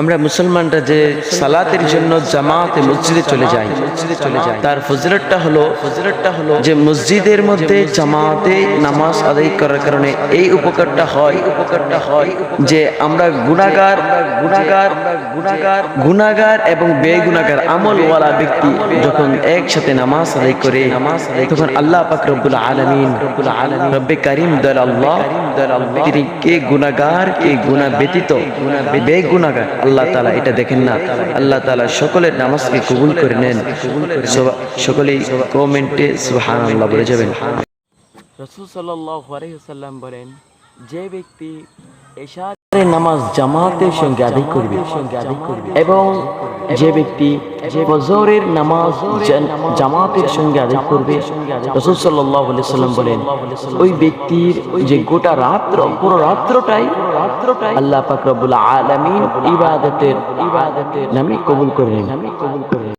আমরা মুসলমানরা যে সালাতের জন্য জামাতে মসজিদে চলে যাই, তার ফজিলতটা হলো যে মসজিদের মধ্যে জামাতে নামাজ আদায় করার কারণে এই উপকারটা হয় যে আমরা গুনাহগার এবং বেগুনাহগার আমলওয়ালা ব্যক্তি যখন একসাথে নামাজ আদায় করে তখন আল্লাহ পাক রব্বুল আলামিন রব্বে কারীম দয়াল আল্লাহ তিনি কে গুনাহগার কে গুনাহ ব্যতীত বেগুনাহগার আল্লাহ তাআলা এটা দেখেন না। আল্লাহ তাআলা সকলের নামাজকে কবুল করে নেন। সকলেই কমেন্টে সুবহানাল্লাহ বলে যাবেন। রাসূল সাল্লাল্লাহু আলাইহি ওয়াসাল্লাম বলেন, যে ব্যক্তি এশারের নামাজ জামাতের সঙ্গে আদায় করবে এবং যে ব্যক্তি ফজরের নামাজ জামাতের সঙ্গে আদায় করবে, রাসূল সাল্লাল্লাহু আলাইহি ওয়াসাল্লাম বলেন ওই ব্যক্তির যে গোটা পুরো রাত্রটাই আল্লাহ পাক রব্বুল আলামিন ইবাদতের নামে কবুল করে নেন।